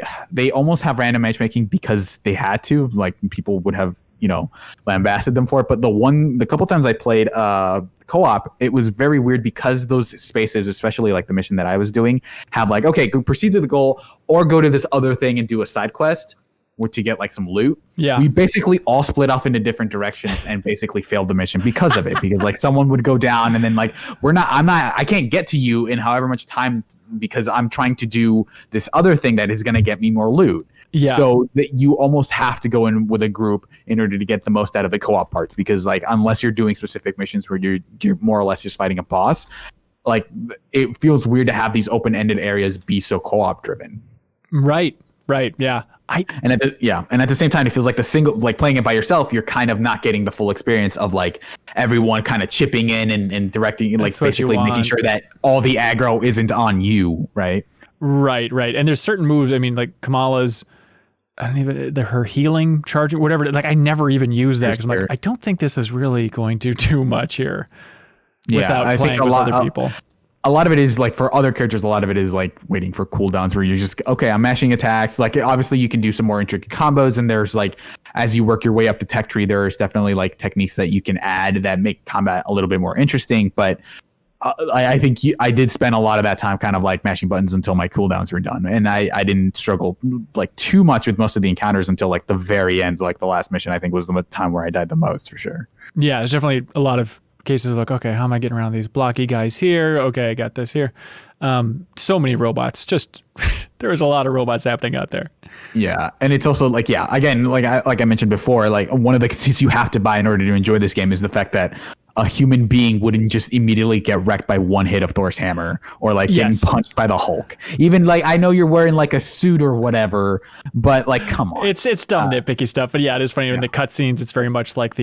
almost have random matchmaking because they had to. Like people would have lambasted them for it. But the couple times I played co-op, it was very weird because those spaces, especially like the mission that I was doing, have like, okay, go proceed to the goal or go to this other thing and do a side quest to get like some loot. Yeah, we basically all split off into different directions and basically failed the mission because of it. Because like someone would go down and then like I can't get to you in however much time because I'm trying to do this other thing that is going to get me more loot. Yeah. So that you almost have to go in with a group in order to get the most out of the co-op parts, because like unless you're doing specific missions where you're more or less just fighting a boss, like it feels weird to have these open-ended areas be so co-op driven. Right. Yeah. And at the same time, it feels like like playing it by yourself, you're kind of not getting the full experience of like everyone kind of chipping in and directing, like basically making sure that all the aggro isn't on you, right? Right. And there's certain moves. I mean, like Kamala's, her healing charge, whatever. Like I never even use that because I'm like, I don't think this is really going to do much here without playing with other people. A lot of it is like for other characters, a lot of it is like waiting for cooldowns where you're just, okay, I'm mashing attacks. Like obviously you can do some more intricate combos, and there's like, as you work your way up the tech tree, there's definitely like techniques that you can add that make combat a little bit more interesting. But I think I did spend a lot of that time kind of like mashing buttons until my cooldowns were done. And I didn't struggle like too much with most of the encounters until like the very end, like the last mission, I think was the time where I died the most for sure. Yeah, there's definitely a lot of cases of like, okay, how am I getting around these blocky guys here? Okay, I got this here. So many robots. Just there is a lot of robots happening out there. Yeah, and it's also like, yeah, again, like I mentioned before, like one of the conceits you have to buy in order to enjoy this game is the fact that a human being wouldn't just immediately get wrecked by one hit of Thor's hammer or like getting punched by the Hulk. Even like, I know you're wearing like a suit or whatever, but like, come on. It's dumb nitpicky stuff, but yeah, it is funny. In the cutscenes, it's very much like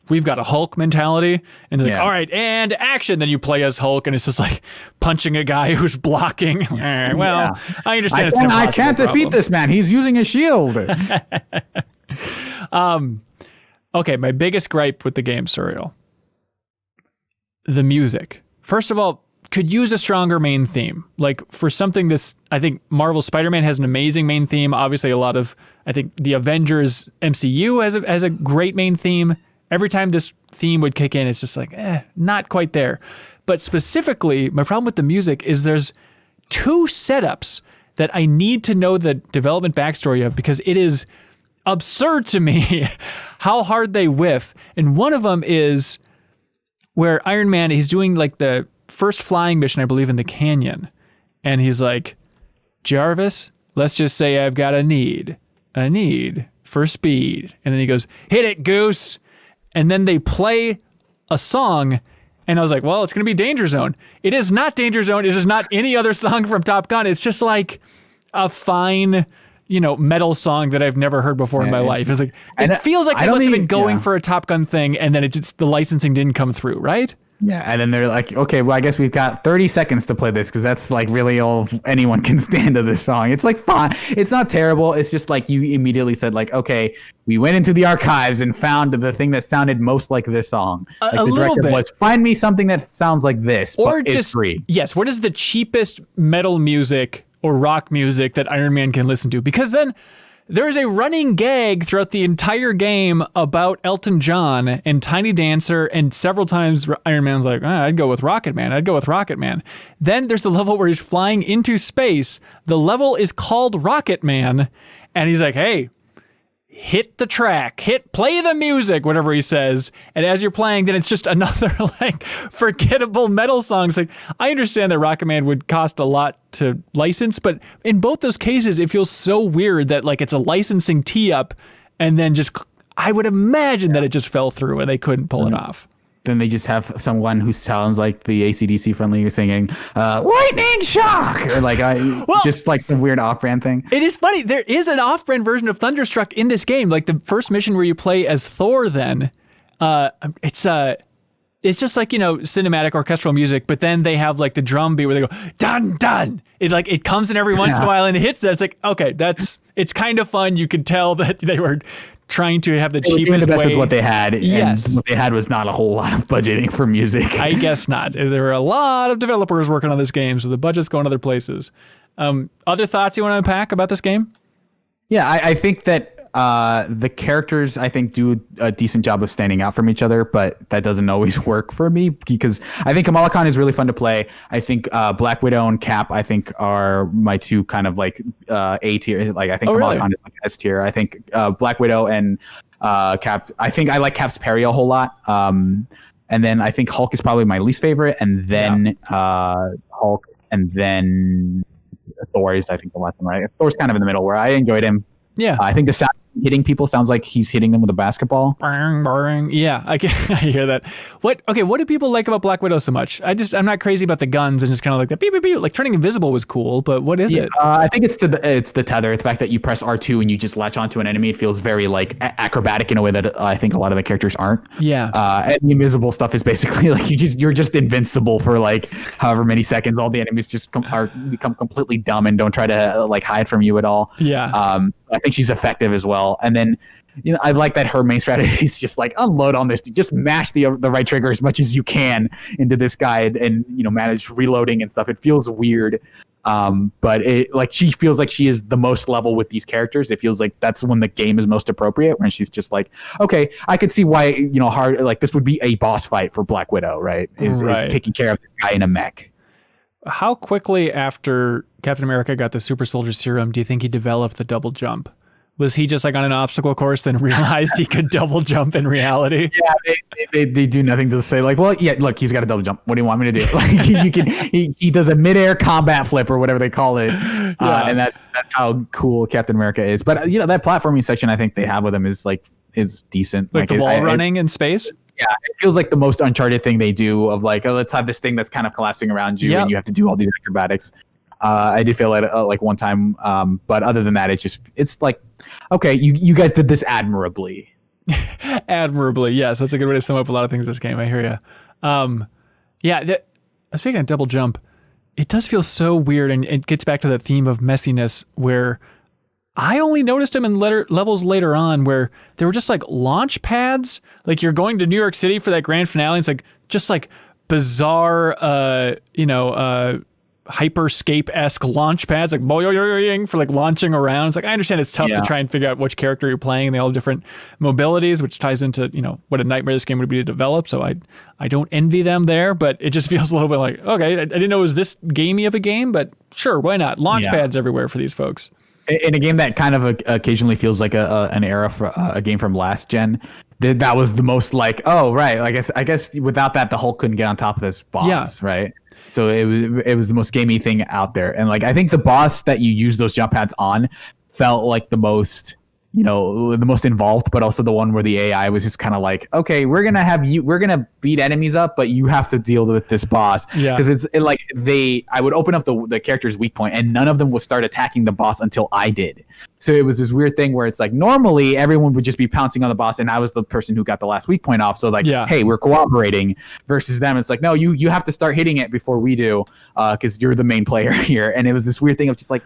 we've got a Hulk mentality, and they're like, all right, and action. Then you play as Hulk, and it's just like punching a guy who's blocking. I understand. I can't defeat this man. He's using a shield. Okay, my biggest gripe with the game, Surreal. The music. First of all, could use a stronger main theme. Like for something this, I think Marvel Spider-Man has an amazing main theme. Obviously, I think the Avengers MCU has a great main theme. Every time this theme would kick in, it's just like, not quite there. But specifically, my problem with the music is there's 2 setups that I need to know the development backstory of, because it is absurd to me how hard they whiff. And one of them is where Iron Man, he's doing like the first flying mission, I believe, in the canyon. And he's like, Jarvis, let's just say I've got a need for speed. And then he goes, hit it, Goose. And then they play a song, and I was like, well, it's going to be Danger Zone. It is not Danger Zone. It is not any other song from Top Gun. It's just like a fine, metal song that I've never heard before in my life. It's like, it feels like they must have been going for a Top Gun thing, and then the licensing didn't come through, right? Yeah, and then they're like, okay, well, I guess we've got 30 seconds to play this because that's like really all anyone can stand of this song. It's like fine. It's not terrible. It's just like you immediately said like, okay, we went into the archives and found the thing that sounded most like this song. Like a the little bit. was find me something that sounds like this, or but just, it's free. Yes, what is the cheapest metal music or rock music that Iron Man can listen to? Because then there's a running gag throughout the entire game about Elton John and Tiny Dancer, and several times Iron Man's like, I'd go with Rocket Man. Then there's the level where he's flying into space. The level is called Rocket Man, and he's like, hey, hit the track, play the music, whatever he says. And as you're playing, then it's just another like forgettable metal songs. Like, I understand that Rocket Man would cost a lot to license, but in both those cases, it feels so weird that like it's a licensing tee up, and then just I would imagine that it just fell through and they couldn't pull it off. Then they just have someone who sounds like the AC/DC friendly singing lightning shock, or like just like the weird off-brand thing. It is funny. There is an off-brand version of Thunderstruck in this game. Like the first mission where you play as Thor, then it's just like, cinematic orchestral music, but then they have like the drum beat where they go dun dun. It comes in every once in a while and it hits that. It's like, okay, it's kind of fun. You could tell that they were trying to have the cheapest the best way. with what they had. Yes. And what they had was not a whole lot of budgeting for music. I guess not. There were a lot of developers working on this game, so the budget's going other places. Other thoughts you want to unpack about this game? Yeah, I think that the characters, I think, do a decent job of standing out from each other, but that doesn't always work for me, because I think Kamala Khan is really fun to play. I think Black Widow and Cap, I think, are my two kind of like A tier. Like, I think Kamala Khan is like S tier. I think Black Widow and Cap, I think I like Cap's parry a whole lot. And then I think Hulk is probably my least favorite, and then Hulk, and then Thor is, I think, the last one, right? Thor's kind of in the middle, where I enjoyed him. Yeah, I think the sound hitting people sounds like he's hitting them with a basketball. Bang, bang. Yeah, I hear that. What do people like about Black Widow so much? I'm not crazy about the guns and just kind of like the beep beep beep. Like turning invisible was cool, but what is it? I think it's the tether. The fact that you press R2 and you just latch onto an enemy. It feels very like acrobatic in a way that I think a lot of the characters aren't. Yeah. And the invisible stuff is basically like you're just invincible for like however many seconds. All the enemies just become completely dumb and don't try to like hide from you at all. Yeah. I think she's effective as well. And then, I like that her main strategy is just like unload on this, just mash the right trigger as much as you can into this guy and manage reloading and stuff. It feels weird. But it like she feels like she is the most level with these characters. It feels like that's when the game is most appropriate, when she's just like, okay, I could see why, hard, like this would be a boss fight for Black Widow, right? Is taking care of this guy in a mech. How quickly after Captain America got the super soldier serum do you think he developed the double jump? Was he just like on an obstacle course, then realized he could double jump in reality? Yeah, they do nothing to say like, well, yeah, look, he's got a double jump. What do you want me to do? Like, he does a midair combat flip or whatever they call it, and that's how cool Captain America is. But that platforming section I think they have with him is decent. Like the wall running in space. Yeah, it feels like the most Uncharted thing they do of like, oh, let's have this thing that's kind of collapsing around you and you have to do all these acrobatics. I did feel it like one time, but other than that, it's like, okay, you guys did this admirably. Admirably, yes, that's a good way to sum up a lot of things in this game. I hear you. Speaking of double jump, it does feel so weird, and it gets back to the theme of messiness, where I only noticed them in levels later on where there were just like launch pads. Like you're going to New York City for that grand finale. It's like just like bizarre, Hyperscape-esque launch pads, like boing for like launching around. It's like, I understand it's tough to try and figure out which character you're playing, and they all have different mobilities, which ties into, what a nightmare this game would be to develop. So I don't envy them there, but it just feels a little bit like, okay, I didn't know it was this gamey of a game, but sure, why not? Launch pads everywhere for these folks. In a game that kind of occasionally feels like an era for a game from last gen, that was the most like, oh, right. I guess without that, the Hulk couldn't get on top of this boss, right? So it was the most gamey thing out there. And like, I think the boss that you use those jump pads on felt like the most, the most involved, but also the one where the AI was just kind of like, okay, we're going to beat enemies up, but you have to deal with this boss. Yeah. Because I would open up the character's weak point and none of them would start attacking the boss until I did. So it was this weird thing where it's like, normally everyone would just be pouncing on the boss and I was the person who got the last weak point off. So like, hey, we're cooperating, versus them. It's like, no, you have to start hitting it before we do, because you're the main player here. And it was this weird thing of just like,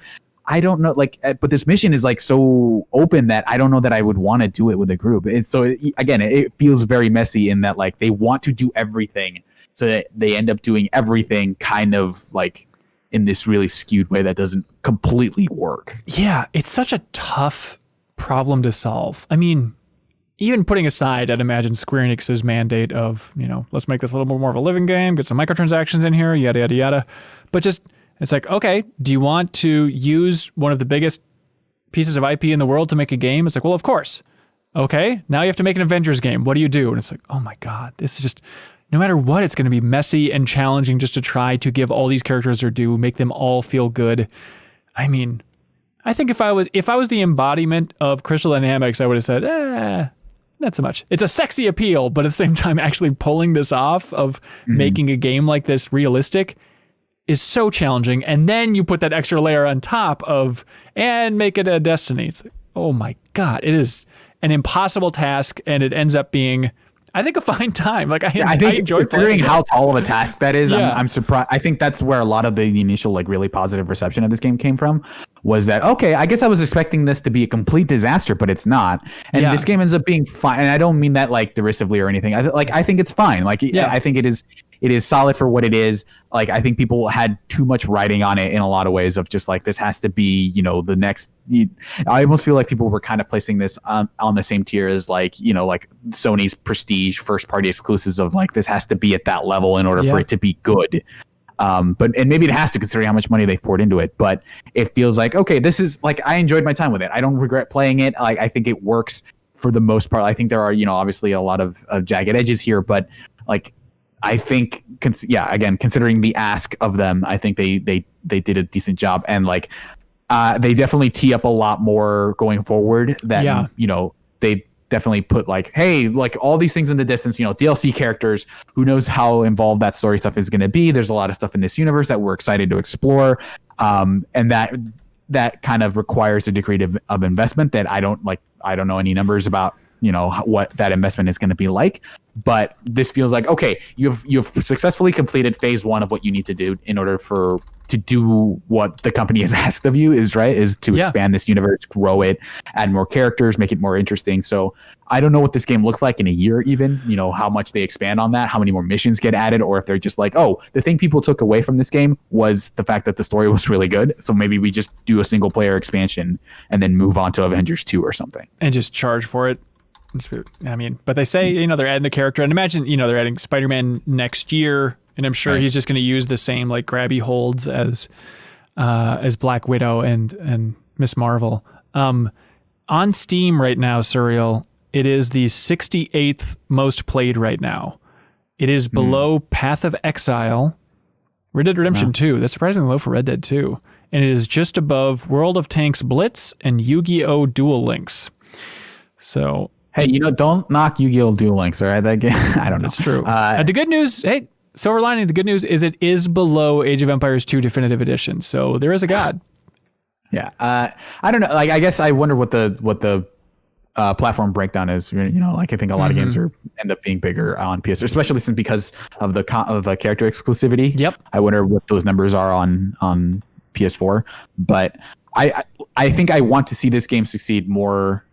I don't know, like, but this mission is like so open that I don't know that I would want to do it with a group. And so again, it feels very messy in that like they want to do everything, so that they end up doing everything kind of like in this really skewed way that doesn't completely work. Yeah, it's such a tough problem to solve. I mean, even putting aside, I'd imagine Square Enix's mandate of, let's make this a little bit more of a living game, get some microtransactions in here, yada, yada, yada. But just, it's like, okay, do you want to use one of the biggest pieces of IP in the world to make a game. It's like, well, of course. Okay, now you have to make an Avengers game. What do you do? And it's like, oh my God, this is just, no matter what, it's going to be messy and challenging just to try to give all these characters their due, make them all feel good. I mean, I think if I was the embodiment of Crystal Dynamics, I would have said, not so much. It's a sexy appeal, but at the same time, actually pulling this off of making a game like this realistic is so challenging. And then you put that extra layer on top of, and make it a Destiny. It's like, oh my God, it is an impossible task, and it ends up being, I think, a fine time. Like I think enjoy considering how tall of a task that is. Yeah. I'm surprised. I think that's where a lot of the initial like really positive reception of this game came from. Was that okay? I guess I was expecting this to be a complete disaster, but it's not. And this game ends up being fine. And I don't mean that like derisively or anything. I think it's fine. Like I think it is solid for what it is. Like I think people had too much writing on it in a lot of ways of just like this has to be, the next. I almost feel like people were kind of placing this on the same tier as like like Sony's prestige first party exclusives of like this has to be at that level in order for it to be good. And maybe it has to, considering how much money they've poured into it, but it feels like, okay, this is like, I enjoyed my time with it. I don't regret playing it. Like, I think it works for the most part. I think there are, obviously a lot of jagged edges here, but like, I think, again, considering the ask of them, I think they did a decent job. And like, they definitely tee up a lot more going forward that, they definitely put like, hey, like all these things in the distance, DLC characters, who knows how involved that story stuff is going to be. There's a lot of stuff in this universe that we're excited to explore. And that kind of requires a degree of investment that I don't know any numbers about, what that investment is going to be like. But this feels like, okay, you've successfully completed phase one of what you need to do in order to do what the company has asked of you is to expand this universe, grow it, add more characters, make it more interesting. So I don't know what this game looks like in a year, even, how much they expand on that, how many more missions get added, or if they're just like, oh, the thing people took away from this game was the fact that the story was really good. So maybe we just do a single player expansion and then move on to Avengers 2 or something. And just charge for it. I mean, but they say, they're adding the character, and imagine, they're adding Spider-Man next year, and I'm sure he's just going to use the same like grabby holds as Black Widow and Miss Marvel. On Steam right now, Surreal, it is the 68th most played right now. It is below Path of Exile, Red Dead Redemption 2. That's surprisingly low for Red Dead 2. And it is just above World of Tanks Blitz and Yu-Gi-Oh! Duel Links. So... Hey, don't knock Yu-Gi-Oh! Duel Links, all right? That game, I don't know. That's true. The good news, silver lining, the good news is it is below Age of Empires 2 Definitive Edition. So there is a God. Yeah. I don't know. Like, I guess I wonder what the platform breakdown is. Like I think a lot of games end up being bigger on PS, especially because of the character exclusivity. Yep. I wonder what those numbers are on PS4. But I think I want to see this game succeed more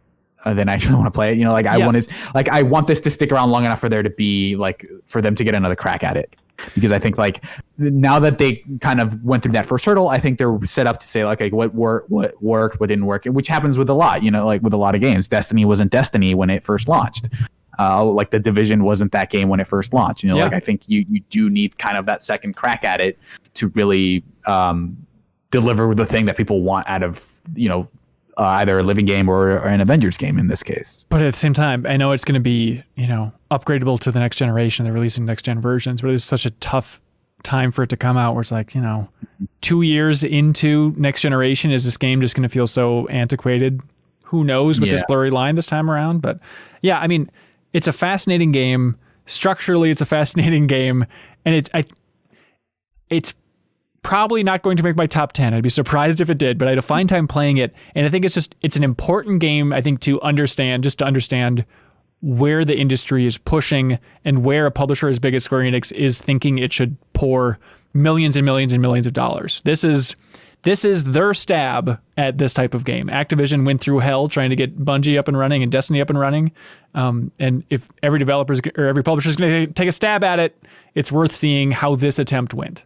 than I actually want to play it. I want this to stick around long enough for there to be like, for them to get another crack at it. Because I think like now that they kind of went through that first hurdle, I think they're set up to say like what worked, what didn't work, which happens with a lot, like with a lot of games. Destiny wasn't Destiny when it first launched. Like The Division wasn't that game when it first launched. Like I think you do need kind of that second crack at it to really deliver the thing that people want out of, either a living game or an Avengers game in this case. But at the same time, I know it's going to be, upgradable to the next generation. They're releasing next gen versions, but it's such a tough time for it to come out where it's like, 2 years into next generation, is this game just going to feel so antiquated? Who knows with this blurry line this time around? But yeah, I mean, it's a fascinating game. Structurally, it's a fascinating game. And it's probably not going to make my top 10. I'd be surprised if it did, but I had a fine time playing it. And I think it's an important game, I think, to understand where the industry is pushing and where a publisher as big as Square Enix is thinking it should pour millions and millions and millions of dollars. This is their stab at this type of game. Activision went through hell trying to get Bungie up and running and Destiny up and running. And if every publisher is going to take a stab at it, it's worth seeing how this attempt went.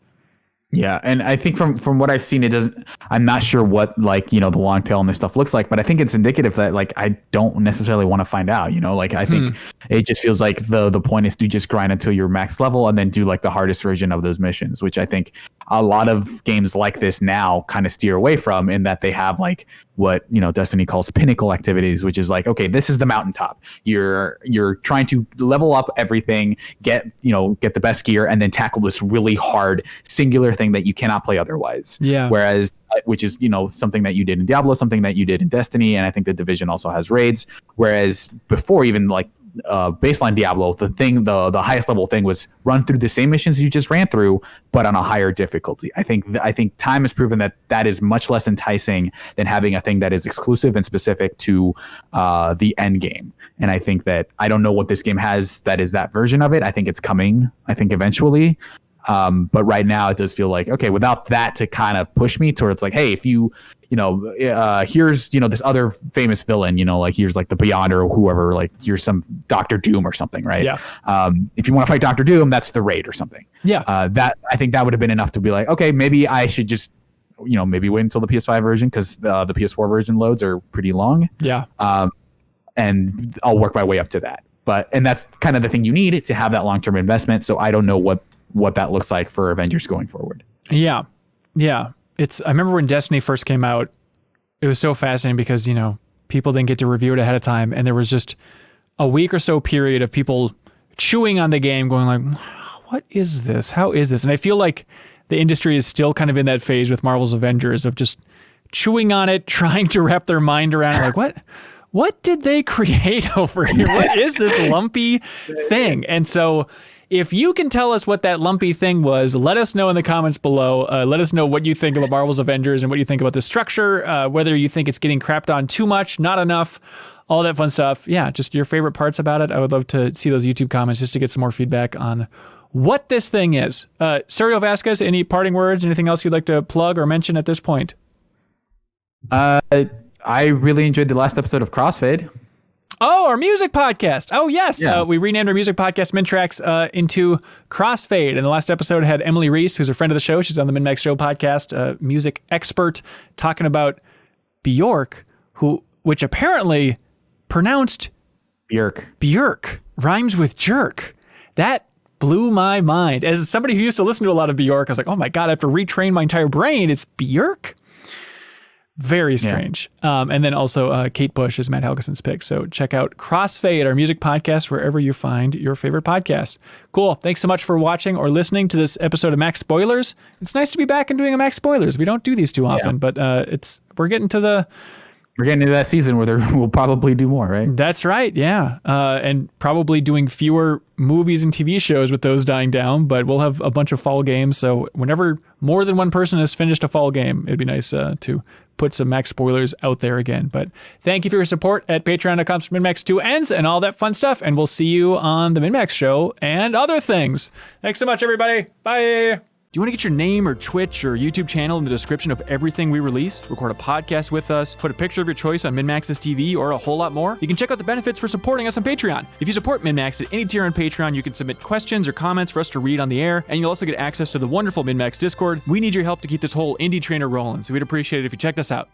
Yeah, and I think from what I've seen, it doesn't. I'm not sure what the long tail and this stuff looks like, but I think it's indicative that I don't necessarily want to find out. I think it just feels like the point is to just grind until you're max level and then do the hardest version of those missions, which I think a lot of games like this now kind of steer away from, in that they have like what, you know, Destiny calls pinnacle activities, which is like, okay, this is the mountaintop. You're trying to level up everything, get the best gear, and then tackle this really hard singular thing that you cannot play otherwise. Yeah. Whereas, which is, you know, something that you did in Diablo, something that you did in Destiny, and I think the Division also has raids. Whereas before, even like baseline Diablo, the highest level thing was run through the same missions you just ran through, but on a higher difficulty. I think time has proven that is much less enticing than having a thing that is exclusive and specific to the end game. And I think that I don't know what this game has that is that version of it. I think it's coming. I think eventually. But right now it does feel like, okay, without that to kind of push me towards like, hey, if here's, this other famous villain, like here's like the Beyonder or whoever, like here's some Dr. Doom or something, right? Yeah. If you want to fight Dr. Doom, that's the raid or something. Yeah. I think that would have been enough to be like, okay, maybe I should just, maybe wait until the PS5 version, because the PS4 version loads are pretty long. Yeah. And I'll work my way up to that. And that's kind of the thing you need to have that long-term investment. So I don't know what that looks like for Avengers going forward. Yeah. Yeah. I remember when Destiny first came out, it was so fascinating because, people didn't get to review it ahead of time. And there was just a week or so period of people chewing on the game going like, what is this? How is this? And I feel like the industry is still kind of in that phase with Marvel's Avengers of just chewing on it, trying to wrap their mind around it. Like, what did they create over here? What is this lumpy thing? And so if you can tell us what that lumpy thing was, let us know in the comments below. Let us know what you think about Marvel's Avengers and what you think about the structure, whether you think it's getting crapped on too much, not enough, all that fun stuff. Yeah, just your favorite parts about it. I would love to see those YouTube comments just to get some more feedback on what this thing is. Serial Vasquez, any parting words, anything else you'd like to plug or mention at this point? I really enjoyed the last episode of Crossfade. Oh, our music podcast. Oh, yes. Yeah. We renamed our music podcast, MinnMax, into Crossfade. And the last episode had Emily Reese, who's a friend of the show. She's on the MinnMax Show podcast, music expert, talking about Bjork, which apparently pronounced Björk rhymes with jerk. That blew my mind. As somebody who used to listen to a lot of Bjork, I was like, oh my God, I have to retrain my entire brain. It's Björk? Very strange. Yeah. And then also Kate Bush is Matt Helgeson's pick. So check out Crossfade, our music podcast, wherever you find your favorite podcasts. Cool. Thanks so much for watching or listening to this episode of Max Spoilers. It's nice to be back and doing a Max Spoilers. We don't do these too often, but we're getting into that season where we'll probably do more, right? That's right. Yeah. And probably doing fewer movies and TV shows with those dying down, but we'll have a bunch of fall games. So whenever more than one person has finished a fall game, it'd be nice to put some Max Spoilers out there again. But thank you for your support at patreon.com/MinnMax2ends and all that fun stuff. And we'll see you on the MinnMax Show and other things. Thanks so much, everybody. Bye. Do you want to get your name or Twitch or YouTube channel in the description of everything we release? Record a podcast with us, put a picture of your choice on MinnMax's TV, or a whole lot more? You can check out the benefits for supporting us on Patreon. If you support MinnMax at any tier on Patreon, you can submit questions or comments for us to read on the air, and you'll also get access to the wonderful MinnMax Discord. We need your help to keep this whole indie trainer rolling, so we'd appreciate it if you checked us out.